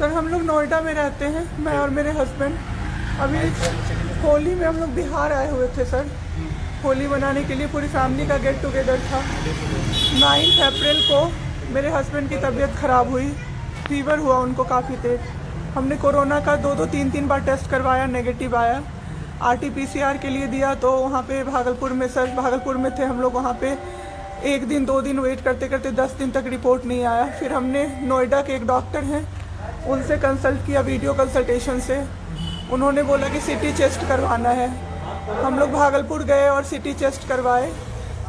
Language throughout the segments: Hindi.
सर हम लोग नोएडा में रहते हैं, मैं और मेरे हस्बैंड। अभी होली में हम लोग बिहार आए हुए थे सर, होली मनाने के लिए। पूरी फैमिली का गेट टुगेदर था। 9 अप्रैल को मेरे हस्बैंड की तबीयत ख़राब हुई, फीवर हुआ उनको काफ़ी तेज। हमने कोरोना का 2-2, 3-3 बार टेस्ट करवाया, नेगेटिव आया। RT-PCR के लिए दिया तो वहाँ पे भागलपुर में, सर भागलपुर में थे हम लोग, वहाँ पे 1 दिन 2 दिन वेट करते करते 10 दिन तक रिपोर्ट नहीं आया। फिर हमने नोएडा के एक डॉक्टर हैं उनसे कंसल्ट किया, वीडियो कंसल्टेशन से। उन्होंने बोला कि CT चेस्ट करवाना है। हम लोग भागलपुर गए और CT चेस्ट करवाए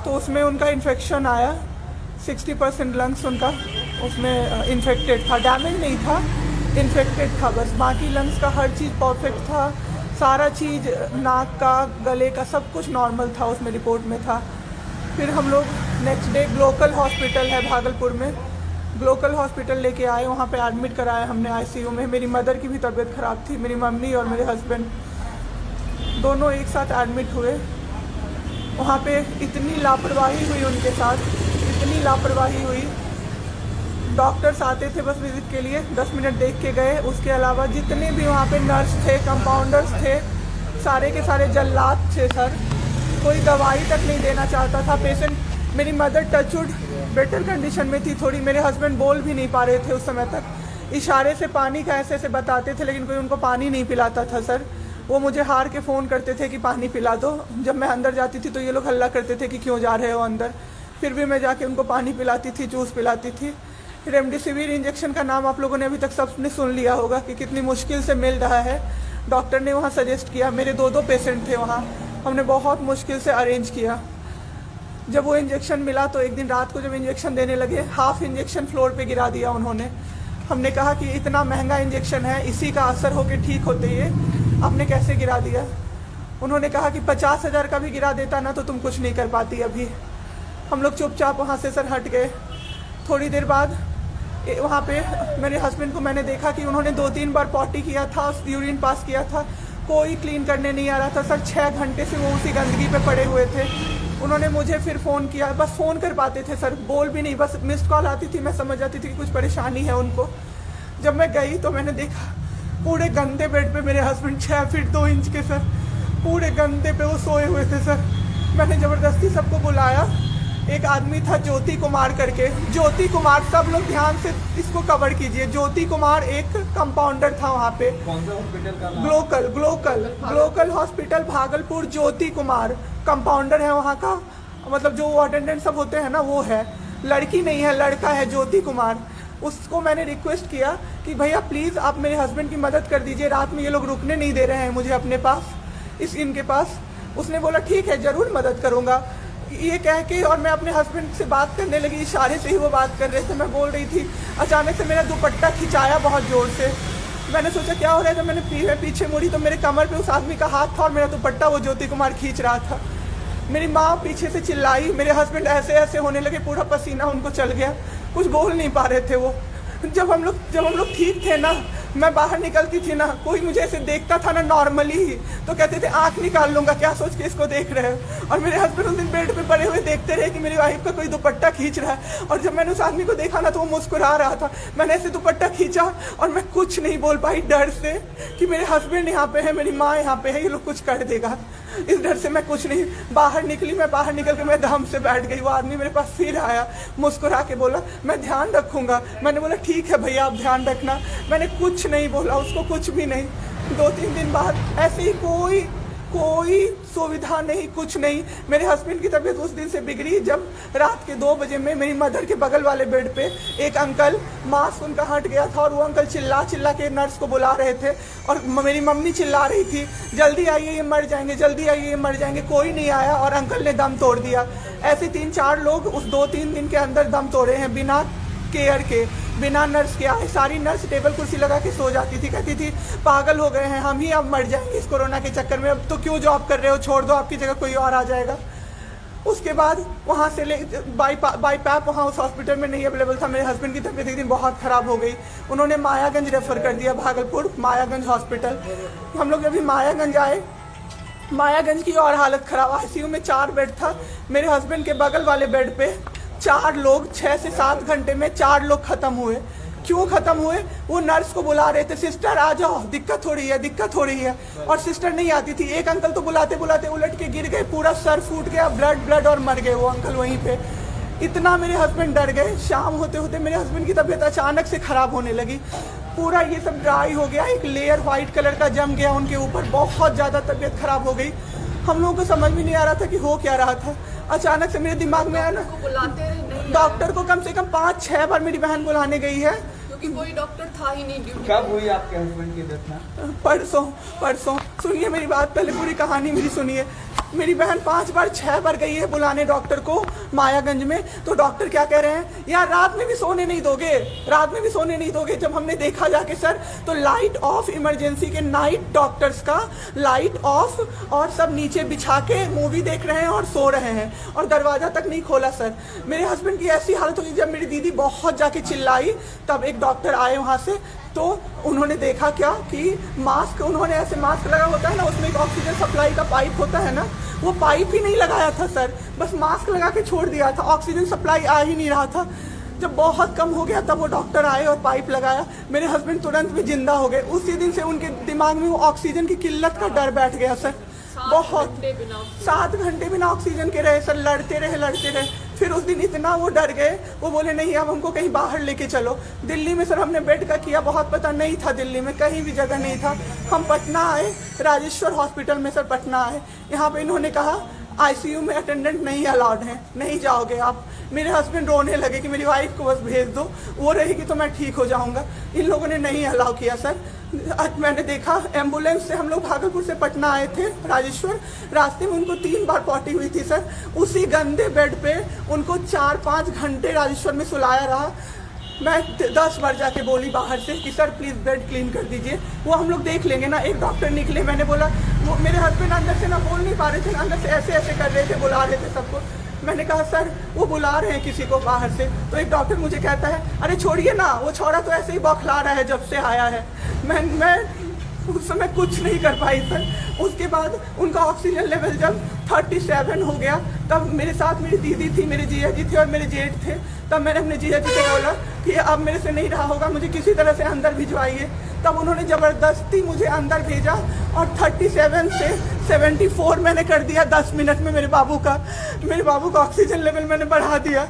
तो उसमें उनका इन्फेक्शन आया। 60% लंग्स उनका उसमें इन्फेक्टेड था, डैमेज नहीं था, इन्फेक्टेड था बस। बाकी लंग्स का हर चीज़ परफेक्ट था, सारा चीज़ नाक का, गले का सब कुछ नॉर्मल था, उसमें रिपोर्ट में था। फिर हम लोग नेक्स्ट डे ग्लोकल हॉस्पिटल है भागलपुर में, ग्लोकल हॉस्पिटल लेके आए। वहाँ पे एडमिट कराया हमने ICU में। मेरी मदर की भी तबीयत ख़राब थी, मेरी मम्मी और मेरे हस्बैंड दोनों एक साथ एडमिट हुए। वहाँ पे इतनी लापरवाही हुई उनके साथ, इतनी लापरवाही हुई। डॉक्टर्स आते थे बस विजिट के लिए, 10 मिनट देख के गए। उसके अलावा जितने भी वहाँ पे नर्स थे, कंपाउंडर्स थे, सारे के सारे जल्लाद थे सर। कोई दवाई तक नहीं देना चाहता था पेशेंट। मेरी मदर टचवुड बेटर कंडीशन में थी थोड़ी, मेरे हस्बैंड बोल भी नहीं पा रहे थे उस समय तक। इशारे से पानी का ऐसे ऐसे बताते थे, लेकिन कोई उनको पानी नहीं पिलाता था सर। वो मुझे हार के फ़ोन करते थे कि पानी पिला दो। जब मैं अंदर जाती थी तो ये लोग हल्ला करते थे कि क्यों जा रहे हो अंदर। फिर भी मैं जाके उनको पानी पिलाती थी, जूस पिलाती थी। रेमडेसिविर इंजेक्शन का नाम आप लोगों ने अभी तक सबने सुन लिया होगा कि कितनी मुश्किल से मिल रहा है। डॉक्टर ने वहाँ सजेस्ट किया, मेरे 2-2 पेशेंट थे वहाँ, हमने बहुत मुश्किल से अरेंज किया। जब वो इंजेक्शन मिला तो एक दिन रात को जब इंजेक्शन देने लगे, हाफ इंजेक्शन फ्लोर पे गिरा दिया उन्होंने। हमने कहा कि इतना महंगा इंजेक्शन है, इसी का असर होके ठीक होते ये आपने कैसे गिरा दिया। उन्होंने कहा कि 50,000 का भी गिरा देता ना तो तुम कुछ नहीं कर पाती अभी। हम लोग चुपचाप वहाँ से सर हट गए। थोड़ी देर बाद वहाँ पे मेरे हस्बैंड को मैंने देखा कि उन्होंने 2-3 बार पॉटी किया था, यूरिन पास किया था, कोई क्लीन करने नहीं आ रहा था सर। 6 घंटे से वो उसी गंदगी पे पड़े हुए थे। उन्होंने मुझे फिर फ़ोन किया, बस फ़ोन कर पाते थे सर, बोल भी नहीं, बस मिस्ड कॉल आती थी, मैं समझ जाती थी कि कुछ परेशानी है उनको। जब मैं गई तो मैंने देखा पूरे गंदे बेड पे मेरे हस्बैंड 6 फीट 2 इंच के सर, पूरे गंदे पे वो सोए हुए थे सर। मैंने ज़बरदस्ती सबको बुलाया। एक आदमी था ज्योति कुमार करके, ज्योति कुमार, सब लोग ध्यान से इसको कवर कीजिए। ज्योति कुमार एक कंपाउंडर था वहाँ पे। कौन सा हॉस्पिटल का नाम? Glocal hospital Bhagalpur. Jyoti Kumar compounder है वहाँ का, मतलब जो अटेंडेंट सब होते हैं ना वो है, लड़की नहीं है लड़का है, ज्योति कुमार। उसको मैंने रिक्वेस्ट किया कि भैया प्लीज़ आप मेरे हस्बैंड की मदद कर दीजिए, रात में ये लोग रुकने नहीं दे रहे हैं मुझे अपने पास, इनके पास। उसने बोला ठीक है ज़रूर मदद करूँगा, ये कह के, और मैं अपने हस्बैंड से बात करने लगी। इशारे से ही वो बात कर रहे थे, मैं बोल रही थी। अचानक से मेरा दुपट्टा खिंचाया बहुत ज़ोर से। मैंने सोचा क्या हो रहा है, जब मैंने पीछे मुड़ी तो मेरे कमर पे उस आदमी का हाथ था और मेरा दुपट्टा वो ज्योति कुमार खींच रहा था। मेरी माँ पीछे से चिल्लाई, मेरे हस्बैंड ऐसे ऐसे होने लगे, पूरा पसीना उनको चल गया, कुछ बोल नहीं पा रहे थे वो। जब हम लोग ठीक थे ना, मैं बाहर निकलती थी ना, कोई मुझे ऐसे देखता था ना नॉर्मली ही तो कहते थे आंख निकाल लूंगा, क्या सोच के इसको देख रहे हो। और मेरे हस्बैंड उस दिन बेड पे पड़े हुए देखते रहे कि मेरी वाइफ का कोई दुपट्टा खींच रहा है। और जब मैंने उस आदमी को देखा ना तो वो मुस्कुरा रहा था। मैंने ऐसे दुपट्टा खींचा और मैं कुछ नहीं बोल पाई डर से कि मेरे हस्बैंड यहाँ पे है, मेरी माँ यहाँ पे है, ये लोग कुछ कर देगा। इस डर से मैं कुछ नहीं बाहर निकली। मैं बाहर निकल के मैं दम से बैठ गई। वो आदमी मेरे पास फिर आया, मुस्कुरा के बोला मैं ध्यान रखूंगा। मैंने बोला ठीक है भैया आप ध्यान रखना। मैंने कुछ नहीं बोला उसको, कुछ भी नहीं। 2-3 दिन बाद ऐसे ही कोई सुविधा नहीं, कुछ नहीं। मेरे हस्बैंड की तबीयत उस दिन से बिगड़ी जब रात के 2 बजे में मेरी मदर के बगल वाले बेड पे एक अंकल, मास्क उनका हट गया था और वो अंकल चिल्ला के नर्स को बुला रहे थे और मेरी मम्मी चिल्ला रही थी जल्दी आइए ये मर जाएंगे, जल्दी आइए ये मर जाएंगे। कोई नहीं आया और अंकल ने दम तोड़ दिया। ऐसे 3-4 लोग उस 2-3 दिन के अंदर दम तोड़े हैं बिना केयर के, बिना नर्स के आए। सारी नर्स टेबल कुर्सी लगा के सो जाती थी, कहती थी पागल हो गए हैं हम ही, अब मर जाएंगे इस कोरोना के चक्कर में, अब तो क्यों जॉब कर रहे हो, छोड़ दो, आपकी जगह कोई और आ जाएगा। उसके बाद वहाँ से बाई पैप वहाँ उस हॉस्पिटल में नहीं अवेलेबल था। मेरे हस्बैंड की तबीयत एक दिन बहुत ख़राब हो गई, उन्होंने मायागंज रेफ़र कर दिया, भागलपुर मायागंज हॉस्पिटल। हम लोग अभी मायागंज आए, मायागंज की और हालत ख़राब। ICU में 4 बेड था। मेरे हस्बैंड के बगल वाले बेड पे 4 लोग 6 से 7 घंटे में 4 लोग ख़त्म हुए। क्यों ख़त्म हुए? वो नर्स को बुला रहे थे, सिस्टर आ जाओ, दिक्कत हो रही है, दिक्कत हो रही है, और सिस्टर नहीं आती थी। एक अंकल तो बुलाते बुलाते उलट के गिर गए, पूरा सर फूट गया, ब्लड और मर गए वो अंकल वहीं पे। इतना मेरे हस्बैंड डर गए। शाम होते होते मेरे हस्बैंड की तबीयत अचानक से ख़राब होने लगी, पूरा ये सब ड्राई हो गया, एक लेयर वाइट कलर का जम गया उनके ऊपर, बहुत ज़्यादा तबीयत ख़राब हो गई। हम लोगों को समझ में नहीं आ रहा था कि हो क्या रहा था। अचानक से मेरे दिमाग में आया ना, डॉक्टर को कम से कम 5-6 बार मेरी बहन बुलाने गई है, क्योंकि कोई डॉक्टर था ही नहीं ड्यूटी। कब हुई आपके हस्बैंड की घटना? परसों। सुनिए मेरी बात, पहले पूरी कहानी मेरी सुनिए। मेरी बहन 5 बार 6 बार गई है बुलाने डॉक्टर को मायागंज में, तो डॉक्टर क्या कह रहे हैं, यार रात में भी सोने नहीं दोगे, रात में भी सोने नहीं दोगे। जब हमने देखा जाके सर, तो लाइट ऑफ, इमरजेंसी के नाइट डॉक्टर्स का लाइट ऑफ, और सब नीचे बिछा के मूवी देख रहे हैं और सो रहे हैं, और दरवाज़ा तक नहीं खोला सर। मेरे हस्बैंड की ऐसी हालत हुई, जब मेरी दीदी बहुत जाके चिल्लाई, तब एक डॉक्टर आए वहाँ से, तो उन्होंने देखा क्या कि मास्क, उन्होंने ऐसे मास्क लगा होता है ना, उसमें एक ऑक्सीजन सप्लाई का पाइप होता है ना, वो पाइप ही नहीं लगाया था सर, बस मास्क लगा के छोड़ दिया था, ऑक्सीजन सप्लाई आ ही नहीं रहा था। जब बहुत कम हो गया तब वो डॉक्टर आए और पाइप लगाया, मेरे हस्बैंड तुरंत में जिंदा हो गए। उसी दिन से उनके दिमाग में वो ऑक्सीजन की किल्लत का डर बैठ गया सर। बहुत 7 घंटे बिना ऑक्सीजन के रहे सर, लड़ते रहे। फिर उस दिन इतना वो डर गए, वो बोले नहीं अब हमको कहीं बाहर लेके चलो। दिल्ली में सर हमने बेड का किया, बहुत पता नहीं था, दिल्ली में कहीं भी जगह नहीं था। हम पटना आए, राजेश्वर हॉस्पिटल में सर पटना आए। यहाँ पे इन्होंने कहा आईसीयू में अटेंडेंट नहीं अलाउड है, नहीं जाओगे आप। मेरे हस्बैंड रोने लगे कि मेरी वाइफ को बस भेज दो, वो रहेगी तो मैं ठीक हो जाऊंगा। इन लोगों ने नहीं अलाउ किया सर। आज मैंने देखा, एम्बुलेंस से हम लोग भागलपुर से पटना आए थे राजेश्वर, रास्ते में उनको 3 बार पॉटी हुई थी सर। उसी गंदे बेड पे उनको 4-5 घंटे राजेश्वर में सुलाया रहा। मैं 10 बार जाके बोली बाहर से कि सर प्लीज़ बेड क्लीन कर दीजिए, वो हम लोग देख लेंगे ना। एक डॉक्टर निकले, मैंने बोला, वो मेरे हस्बैंड अंदर से ना बोल नहीं पा रहे थे, अंदर से ऐसे ऐसे कर रहे थे, बुला रहे थे सबको। मैंने कहा सर वो बुला रहे हैं किसी को बाहर से, तो एक डॉक्टर मुझे कहता है अरे छोड़िए ना, वो छोड़ा तो ऐसे ही बौखला रहा है जब से आया है। मैं उस समय कुछ नहीं कर पाई सर। उसके बाद उनका ऑक्सीजन लेवल जब 37 हो गया, तब मेरे साथ मेरी दीदी थी, मेरे जीजा जी थे और मेरे जेठ थे। तब मैंने अपने जीजा जी से बोला कि अब मेरे से नहीं रहा होगा, मुझे किसी तरह से अंदर भिजवाइए। तब उन्होंने ज़बरदस्ती मुझे अंदर भेजा और 37 से 74 मैंने कर दिया 10 मिनट में। मेरे बाबू का ऑक्सीजन लेवल मैंने बढ़ा दिया।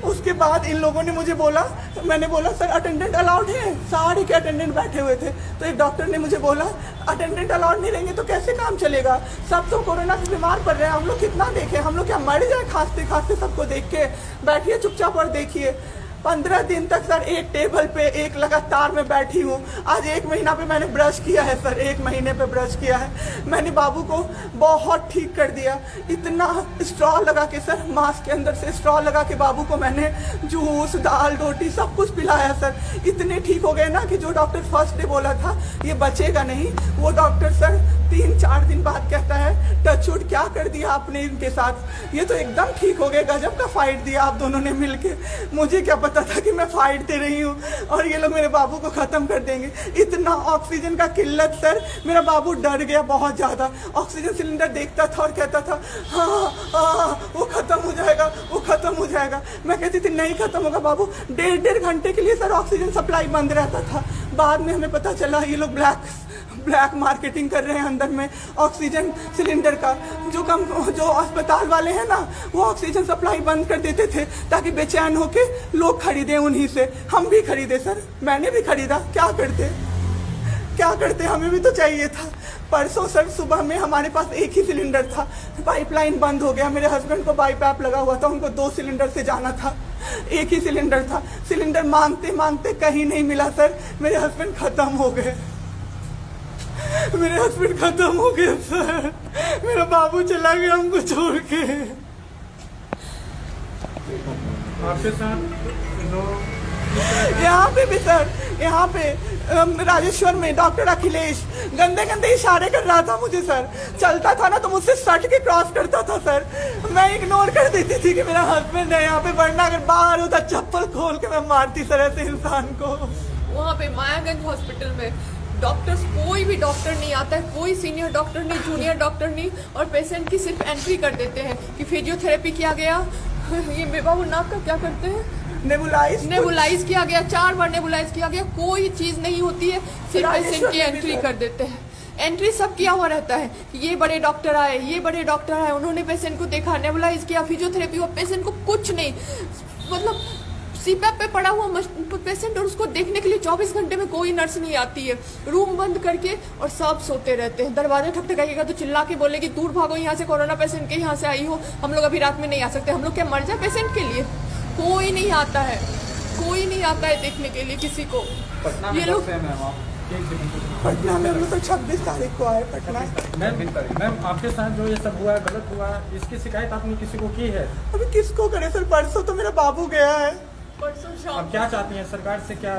उसके बाद इन लोगों ने मुझे बोला, मैंने बोला सर अटेंडेंट अलाउड है, सारे के अटेंडेंट बैठे हुए थे। तो एक डॉक्टर ने मुझे बोला अटेंडेंट अलाउड नहीं रहेंगे तो कैसे काम चलेगा, सब तो कोरोना से बीमार पड़ रहे हैं, हम लोग कितना देखें, हम लोग क्या मर जाए खांसते खांसते सबको देख के। बैठिए चुपचाप और देखिए। 15 दिन तक सर एक टेबल पे एक लगातार मैं बैठी हूँ। आज 1 महीना पे मैंने ब्रश किया है सर, 1 महीने पे ब्रश किया है मैंने। बाबू को बहुत ठीक कर दिया, इतना स्ट्रॉ लगा के सर, मास्क के अंदर से स्ट्रॉ लगा के बाबू को मैंने जूस, दाल, रोटी सब कुछ पिलाया सर। इतने ठीक हो गए ना कि जो डॉक्टर फर्स्ट डे बोला था ये बचेगा नहीं, वो डॉक्टर सर 3-4 दिन बाद कहता है टचवुड क्या कर दिया आपने इनके साथ, ये तो एकदम ठीक हो गए, गजब का फाइट दिया आप दोनों ने मिलके। मुझे क्या पता था कि मैं फाइट दे रही हूँ और ये लोग मेरे बाबू को ख़त्म कर देंगे। इतना ऑक्सीजन का किल्लत सर, मेरा बाबू डर गया बहुत ज़्यादा। ऑक्सीजन सिलेंडर देखता था और कहता था हाँ वो ख़त्म हो जाएगा, वो ख़त्म हो जाएगा। मैं कहती थी नहीं ख़त्म होगा बाबू। 1.5 घंटे के लिए सर ऑक्सीजन सप्लाई बंद रहता था। बाद में हमें पता चला ये लोग ब्लैक मार्केटिंग कर रहे हैं अंदर में ऑक्सीजन सिलेंडर का। जो अस्पताल वाले हैं ना, वो ऑक्सीजन सप्लाई बंद कर देते थे ताकि बेचैन होके लोग खरीदें उन्हीं से। हम भी खरीदे सर, मैंने भी खरीदा, क्या करते हमें भी तो चाहिए था। परसों सर सुबह में हमारे पास एक ही सिलेंडर था, पाइपलाइन बंद हो गया। मेरे हस्बैंड को बाईपैप लगा हुआ था, उनको 2 सिलेंडर से जाना था, एक ही सिलेंडर था। सिलेंडर मांगते मांगते कहीं नहीं मिला सर, मेरे हस्बैंड खत्म हो गए सर। मेरा बाबू चला गया हमको छोड़ के। आपके साथ यहाँ पे भी सर, यहाँ पे राजेश्वर में डॉक्टर अखिलेश गंदे गंदे इशारे कर रहा था मुझे सर। चलता था ना तो मुझसे सट के क्रॉस करता था सर, मैं इग्नोर कर देती थी कि मेरा हस्बैंड है यहाँ पे, वरना अगर बाहर होता चप्पल खोल के मैं मारती सर ऐसे इंसान को। वहाँ पे मायागंज हॉस्पिटल में डॉक्टर्स, कोई भी डॉक्टर नहीं आता है, कोई सीनियर डॉक्टर नहीं, जूनियर डॉक्टर नहीं, और पेशेंट की सिर्फ एंट्री कर देते हैं कि फिजियोथेरेपी किया गया। ये बाबू नाक का क्या करते हैं, नेबुलाइज किया गया, 4 बार नेबुलाइज किया गया, कोई चीज नहीं होती है, सिर्फ पेशेंट की एंट्री कर देते हैं। एंट्री सब किया हुआ रहता है कि ये बड़े डॉक्टर आए, ये बड़े डॉक्टर आए, उन्होंने पेशेंट को देखा, नेबुलाइज किया, फिजियोथेरेपी हुआ, पेशेंट को कुछ नहीं, मतलब सीपैप पे पड़ा हुआ पेशेंट, और उसको देखने के लिए 24 घंटे में कोई नर्स नहीं आती है, रूम बंद करके, और सब सोते रहते हैं। दरवाजा ठकठकाइएगा तो चिल्ला के बोलेगी दूर भागो यहाँ से, कोरोना पेशेंट के यहाँ से आई हो, हम लोग अभी रात में नहीं आ सकते। हम लोग क्या मर जाए पेशेंट के लिए? कोई नहीं आता है, कोई नहीं आता है देखने के लिए किसी को। ये लोग पटना में हम लोग तो 26 तारीख को आए पटना। मैम आपके साथ जो ये सब हुआ गलत हुआ, इसकी शिकायत आपने किसी को की है? अभी किसको करे सर? परसों तो मेरा बाबू गया है। परसों शाम अब क्या चाहती हैं सरकार से? क्या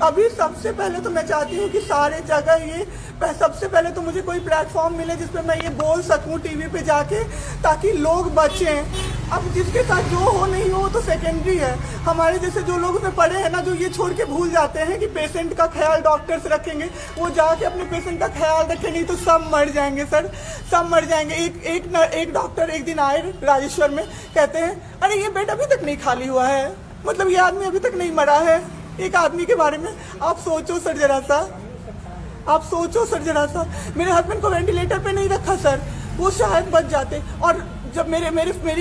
अभी सबसे पहले तो मैं चाहती हूँ कि सारे जगह ये सबसे पहले तो मुझे कोई प्लेटफॉर्म मिले जिसपे मैं ये बोल सकूँ टीवी पे जाके, ताकि लोग बचें। अब जिसके साथ जो हो नहीं हो तो सेकेंडरी है। हमारे जैसे जो लोग उसमें पड़े हैं ना, जो ये छोड़ के भूल जाते हैं कि पेशेंट का ख्याल डॉक्टर्स रखेंगे, वो जाके अपने पेशेंट का ख्याल रखें, नहीं तो सब मर जाएंगे सर, सब मर जाएंगे। एक डॉक्टर एक दिन आए राजेश्वर में, कहते हैं अरे ये बेड अभी तक नहीं खाली हुआ है, मतलब ये आदमी अभी तक नहीं मरा है। एक आदमी के बारे में आप सोचो सर जरा सा, आप सोचो सर जरा सा। मेरे हस्बैंड को वेंटिलेटर पे नहीं रखा सर, वो शायद बच जाते। और जब मेरी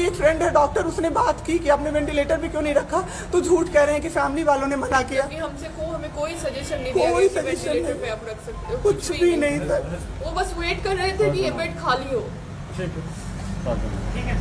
एक फ्रेंड है डॉक्टर, उसने बात की कि आपने वेंटिलेटर पे क्यों नहीं रखा, तो झूठ कह रहे हैं कि फैमिली वालों ने मना किया। हमें कोई सजेशन नहीं दिया कोई गया कि सजेशन वेंटिलेटर नहीं, पे आप रख सकते हो, कुछ भी नहीं सर। वो बस वेट कर रहे थे कि ये बेड खाली हो। ठीक है।